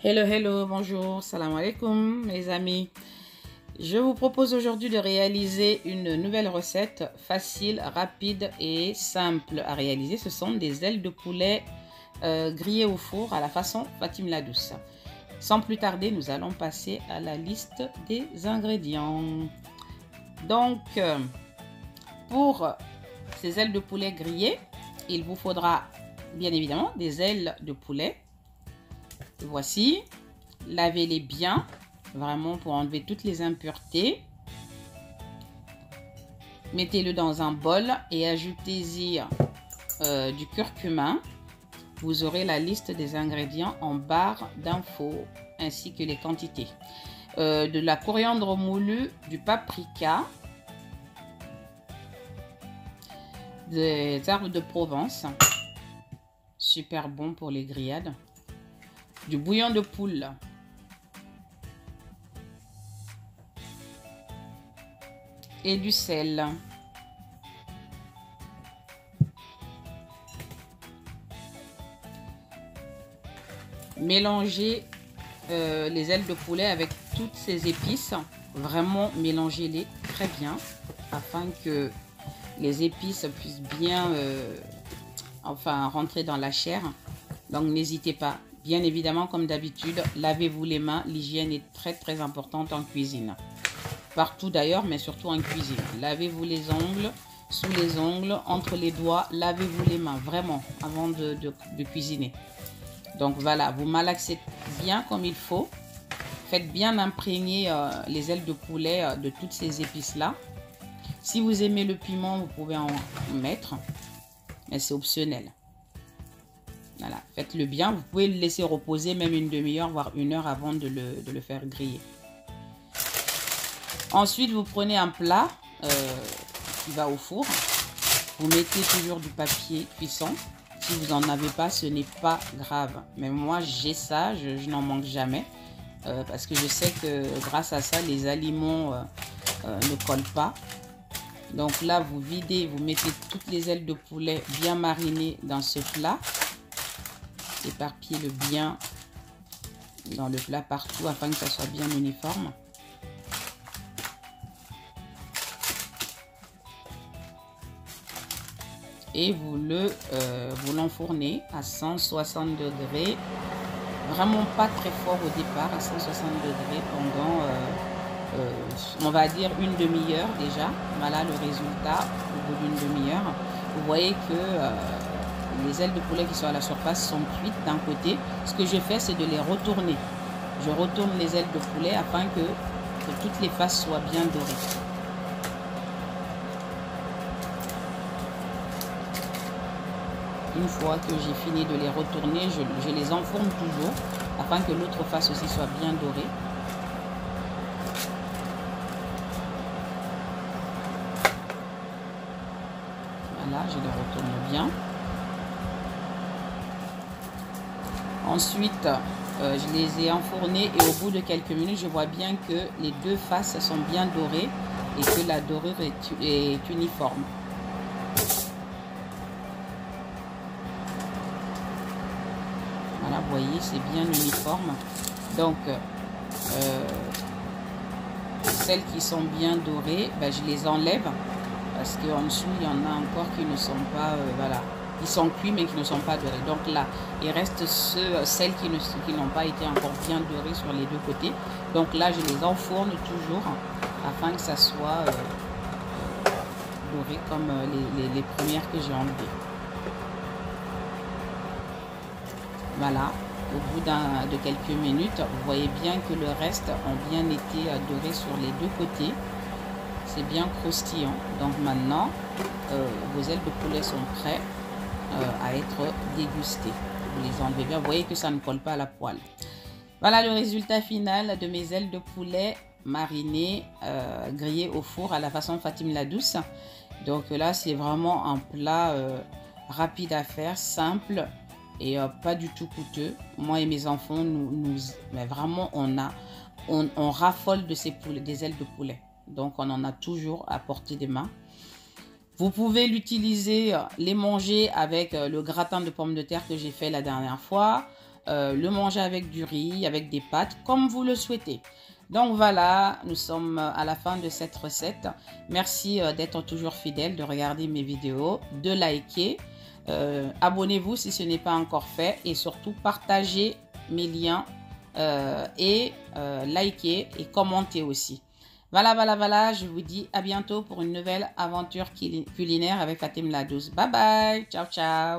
Hello, hello, bonjour, salam alaikum mes amis. Je vous propose aujourd'hui de réaliser une nouvelle recette facile, rapide et simple à réaliser. Ce sont des ailes de poulet grillées au four à la façon Fatim la Douce. Sans plus tarder, nous allons passer à la liste des ingrédients. Donc, pour ces ailes de poulet grillées, il vous faudra bien évidemment des ailes de poulet. Voici, lavez-les bien, vraiment pour enlever toutes les impuretés. Mettez-le dans un bol et ajoutez-y du curcuma. Vous aurez la liste des ingrédients en barre d'infos ainsi que les quantités. De la coriandre moulue, du paprika, des herbes de Provence, super bon pour les grillades, du bouillon de poule, et du sel. Mélangez les ailes de poulet avec toutes ces épices. Vraiment mélangez-les très bien afin que les épices puissent bien rentrer dans la chair. Donc n'hésitez pas. Bien évidemment, comme d'habitude, lavez-vous les mains. L'hygiène est très importante en cuisine. Partout d'ailleurs, mais surtout en cuisine. Lavez-vous les ongles, sous les ongles, entre les doigts. Lavez-vous les mains, vraiment, avant de cuisiner. Donc voilà, vous malaxez bien comme il faut. Faites bien imprégner les ailes de poulet de toutes ces épices-là. Si vous aimez le piment, vous pouvez en mettre, mais c'est optionnel. Voilà, faites-le bien. Vous pouvez le laisser reposer même une demi-heure, voire une heure avant de le faire griller. Ensuite, vous prenez un plat qui va au four. Vous mettez toujours du papier cuisson. Si vous n'en avez pas, ce n'est pas grave. Mais moi, j'ai ça, je n'en manque jamais. Parce que je sais que grâce à ça, les aliments ne collent pas. Donc là, vous videz, vous mettez toutes les ailes de poulet bien marinées dans ce plat. Éparpillez-le bien dans le plat partout afin que ça soit bien uniforme. Et vous l'enfournez à 160 degrés. Vraiment pas très fort au départ, à 160 degrés pendant, on va dire, une demi-heure déjà. Voilà le résultat au bout d'une demi-heure. Vous voyez que les ailes de poulet qui sont à la surface sont cuites d'un côté. Ce que je fais, c'est de les retourner. Je retourne les ailes de poulet afin que toutes les faces soient bien dorées. Une fois que j'ai fini de les retourner, je les enfourne toujours afin que l'autre face aussi soit bien dorée. Voilà, je les retourne bien. Ensuite, je les ai enfournés et au bout de quelques minutes, je vois bien que les deux faces sont bien dorées et que la dorure est uniforme. Voilà, vous voyez, c'est bien uniforme. Donc, celles qui sont bien dorées, je les enlève parce qu'en dessous, il y en a encore qui ne sont pas, voilà. Ils sont cuits mais qui ne sont pas dorés. Donc là, il reste celles qui n'ont pas été encore bien dorées sur les deux côtés. Donc là, je les enfourne toujours afin que ça soit doré comme les premières que j'ai enlevées. Voilà, au bout de quelques minutes, vous voyez bien que le reste ont bien été dorés sur les deux côtés. C'est bien croustillant. Donc maintenant, vos ailes de poulet sont prêtes à être dégustées. Vous les enlevez bien. Vous voyez que ça ne colle pas à la poêle. Voilà le résultat final de mes ailes de poulet marinées, grillées au four à la façon Fatim la Douce. Donc là, c'est vraiment un plat rapide à faire, simple et pas du tout coûteux. Moi et mes enfants, mais vraiment, on raffole de des ailes de poulet. Donc, on en a toujours à portée des mains. Vous pouvez l'utiliser, les manger avec le gratin de pommes de terre que j'ai fait la dernière fois. le manger avec du riz, avec des pâtes, comme vous le souhaitez. Donc voilà, nous sommes à la fin de cette recette. Merci d'être toujours fidèle, de regarder mes vidéos, de liker. Abonnez-vous si ce n'est pas encore fait et surtout partagez mes liens et likez et commentez aussi. Voilà, je vous dis à bientôt pour une nouvelle aventure culinaire avec Fatim la Douce. Bye bye, ciao ciao.